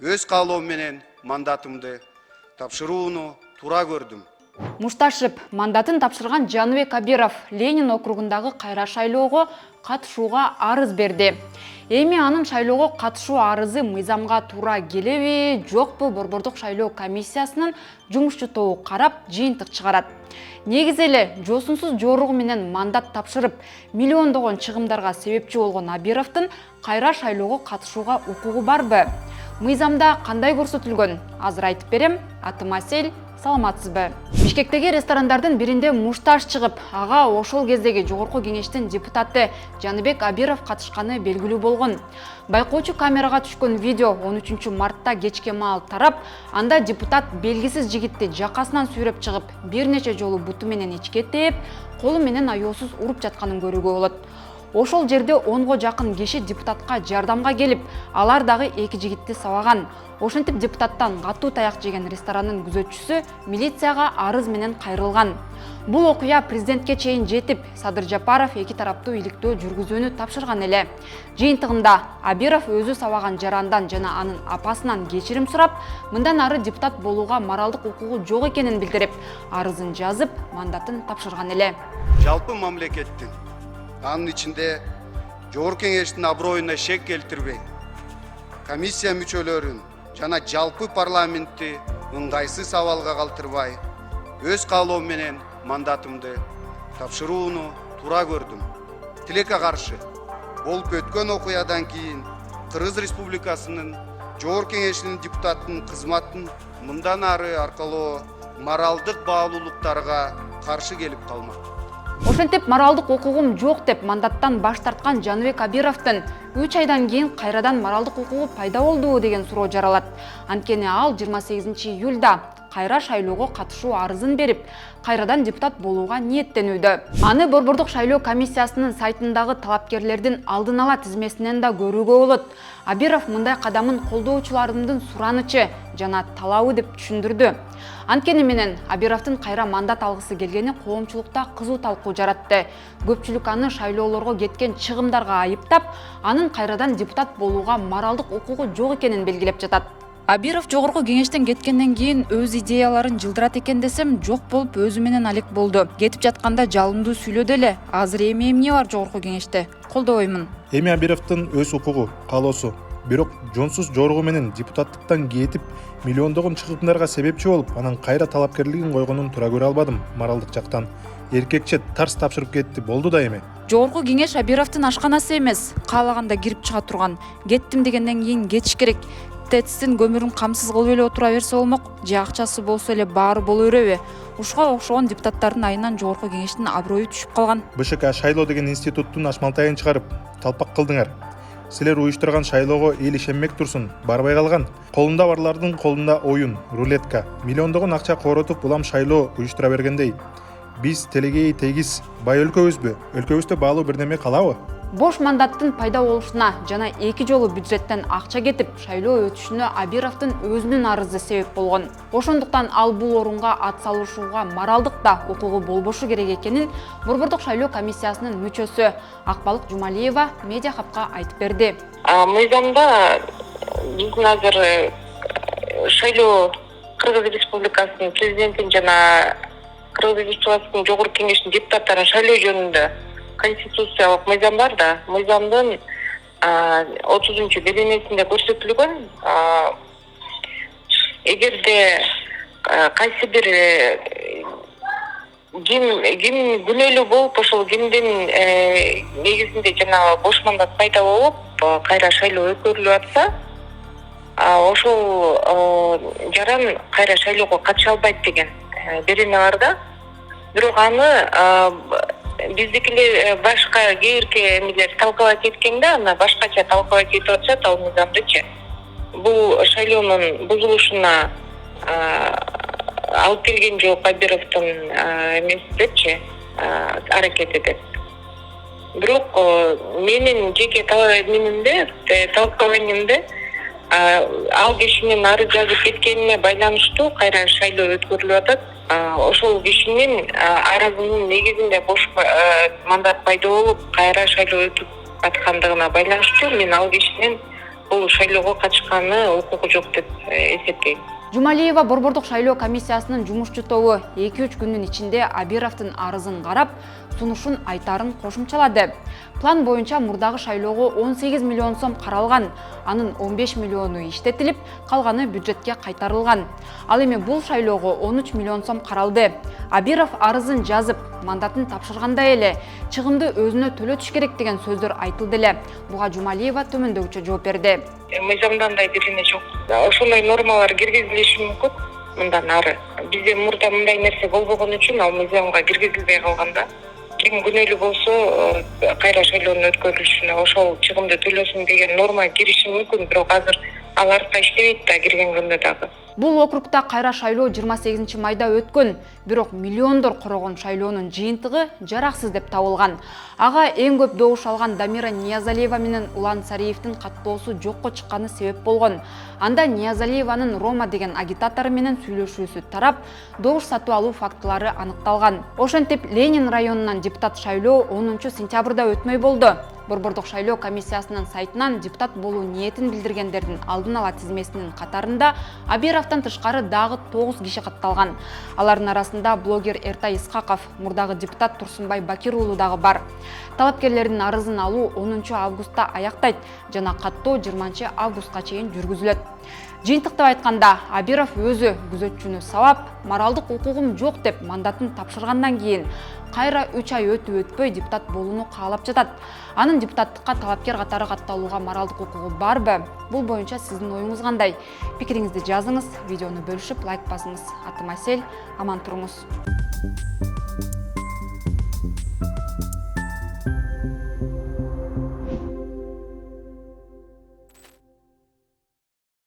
өз каалоом менен мандатымды тапшырууну туура көрдүм. Мушташев мандатын тапшырган Жаныбек Абиров Ленин округундагы кайра шайлоого катышууга арыз берди. Эми анын шайлоого катышуу арызы мыйзамга туура келеби, жокпу Борбордук шайлоо комиссиясынын жумушчу тобу карап, жыйынтык чыгарат. Негизи эле жосунсуз жоругу менен мандат тапшырып, миллиондогон чыгымдарга себепчи болгон Абировдун кайра шайлоого катышууга укугу барбы? Мыйзамда кандай көрсөтүлгөн? Азыр айтып берем. Атым Асель, саламатсызбы? Бишкектеги ресторандардын биринде мушташ чыгып, ага ошол кездеги жогорку кеңештин депутаты Жаныбек Абиров катышканы белгилүү болгон. Байкоочу камерага түшкөн видео 13 мартта кечке маал тарап, анда депутат белгисиз жигитти жакасынан сүйрөп чыгып, бир нече жолу буту менен ичке тээп, колу менен аюусуз уруп жатканын көрүүгө болот. Ошол жерде 10го жакын киши депутатка жардамга келип, алар дагы эки жигитти сабаган. Ошентип депутаттан катуу таяк жеген ресторанын күзөтчүсү милицияга арыз менен кайрылган. Бул окуя президентке чейин жетип, Садыр Жапаров эки тараптуу иликтөө жүргүзүүнү тапшырган эле. Жыйынтыгында Абиров өзү сабаган жарандан жана анын апасынан кечирим сурап, мындан ары депутат болууга моралдык укугу жок экенин билдирип, арызын жазып, мандатын тапшырган эле. Жалпы мамлекеттин, анын ичинде жогорку кеңештин аброюна шек келтирбей, комиссия мүчөлөрүн жана жалпы парламентти ыңгайсыз абалга калтырбай, өз каалоом менен мандатымды тапшырууну туура көрдүм. Тилекке каршы болуп өткөн окуядан кийин Кыргыз Республикасынын жогорку кеңешинин депутаттын кызматын мындан ары аркылуу моралдык баалуулуктарга каршы келип калмак. Ошентип моралдык укугум жок деп мандаттан баш тарткан Жаныбек Абировдун 3 айдан кийин кайрадан моралдык укугу пайда болду деген суроо жаралат. Анткени ал 28 июлда кайра шайлоого катышуу арызын берип, кайрадан депутат болууга ниеттенүүдө. Аны Борбордук шайлоо комиссиясынын сайтындагы талапкерлердин алдын ала тизмесинен да көрүүгө болот. Абиров мындай кадамын колдоочуларымдын суранычы жана талабы деп түшүндүрдү. Анткени менен Абировдун кайра мандат алгысы келгени коомчулукта кызуу талкуу жаратты. Көпчүлүк аны шайлоолорго кеткен чыгымдарга айыптап, анын кайрадан депутат болууга моралдык укугу жок экенин белгилеп жатат. Абиров жогорку кеңештен кеткенден кийин өз идеяларын жылдырат экен десем, жок болуп өзү менен алек болду. Кетип жатканда жалындуу сүйлөдү эле. Азыр эми эмне бар жогорку кеңеште? Колдобоймун. Эми Абировдун өз укугу, каалоосу. Бирок жонсуз жоругу менен депутаттыктан кетип, миллиондогон чыгымдарга себепчи болуп, анан кайра талапкерлигин койгонун туура көрө албадым. Моралдык жактан эркекче тарс тапшырып кетти, болду да эми. Жогорку кеңеш Абировдун ашканасы эмес, каалаганда кирип чыга турган. Кеттим дегенден кийин кетиш керек. ТЭЦтин көмүрүн камсыз кылып эле отура берсе болмок, же акчасы болсо эле баары боло береби? Ушуга окшогон депутаттардын айынан жогорку кеңештин аброю түшүп калган. БШК шайлоо деген институттун ашмалтайын чыгарып, талпак кылдыңар. Силер уюштурган шайлоого эл ишенбек турсун, барбай калган. Колунда барлардын колунда оюн, рулетка. Миллиондогон акча коротуп улам шайлоо уюштура бергендей. Биз телегей тегиз бай өлкөбүзбү? Өлкөбүздө баалуу бир неме калабы? Бош мандаттын пайда болушуна жана 2 жолу бюджеттен акча кетип, шайлоо өтүшүнө Абировдун өзүнүн арызы себеп болгон. Ошондуктан ал бул орунга ат салышууга моралдык да укугу болбошу керек экенин Борбордук шайлоо комиссиясынын мүчөсү Акбалык Жумалиева Медиа Хабка айтып берди. Мыйзамда биздин азыр шайлоо Кыргыз Республикасынын президентин жана Кыргыз Республикасынын жогорку кеңешинин депутаттарын шайлоо жөнүндө конституциялык мыйзам бар да. Мыйзамдын 30 беленесинде көрсөтүлгөн, эгерде кайсы бир ким күнөөлүү болуп, ошол кимдин негизинде жанагы бош мандат пайда болуп, кайра шайлоо өткөрүлүп атса, ошол жаран кайра шайлоого катыша албайт деген берене бар да. Бирок аны биздикилер башка кээрки эмелер талкалап кеткенде, аны башкача талкалап кетип атышат ал мыйзамдычы. Бул шайлоонун бузулушуна алып келген жок Абировдун эмесичи аракети деп. Бирок менин жеке талкаланиямда ал кишинин арыз жазып кеткенине байланыштуу кайра шайлоо өткөрүлүп атат. Ошол кишинин арызынын негизинде бош мандат пайда болуп, кайра шайлоо өтүп аткандыгына байланыштуу мен ал кишинин бул шайлоого катышканы укугу жок деп эсептейм. Жумалиева Борбордук шайлоо комиссиясынын жумушчу тобу 2-3 күндүн ичинде Абировдун арызын карап, сунушун айтарын кошумчалады. План боюнча мурдагы шайлоого 18 миллион сом каралган, анын 15 миллиону иштетилип, калганы бюджетке кайтарылган. Ал эми бул шайлоого 13 миллион сом каралды. Абиров арызын жазып, мандатын тапшырганда эле чыгымды өзүнө төлөтүш керек деген сөздөр айтылды эле. Буга Жумалиева төмөндөгүчө жооп берди. Мыйзамдандай бирдеме жок. Ошондой нормалар киргизилиши мүмкүн мындан ары. Бизде мурда мындай нерсе болбогон үчүн ал мыйзамга киргизилбей калганда, ким күнөөлүү болсо кайра шайлоонун өткөрүлүшүнө ошол чыгымды төлөсүн деген норма кириши мүмкүн, бирок азыр ал артта иштебейт да кирген күндө дагы. Бул округда кайра шайлоо 28 майда өткөн, бирок миллиондор корогон шайлоонун жыйынтыгы жараксыз деп табылган. Ага эң көп добуш алган Дамира Ниязалиева менен Улан Сариевдин каттоосу жокко чыкканы себеп болгон. Анда Ниязалиеванын Рома деген агитатору менен сүйлөшүүсү тарап, добуш сатып алуу фактылары аныкталган. Ошентип Ленин районунан депутат шайлоо 10 сентябрда өтмөй болду. Борбордук шайлоо комиссиясынын сайтынан депутат болуу ниетин билдиргендердин алдын ала тизмесинин катарында Абировдон тышкары дагы 9 киши катталган. Алардын арасында блогер Эртай Исхаков, мурдагы депутат Турсунбай Бакир уулу дагы бар. Талапкерлердин арызын алуу 10 августта аяктайт жана каттоо 20 августка чейин жүргүзүлөт. Жыйынтыктап айтканда, Абиров өзү күзөтчүнү сабап, моралдык укугум жок деп мандатын тапшыргандан кийин кайра 3 ай өтпөй депутат болууну каалап жатат. Анын депутаттыкка талапкер катары катталууга моралдык укугу барбы? Бул боюнча сиздин оюңуз кандай? Пикириңизди жазыңыз, видеону бөлүшүп лайк басыңыз. Атым Асель, аман туруңуз.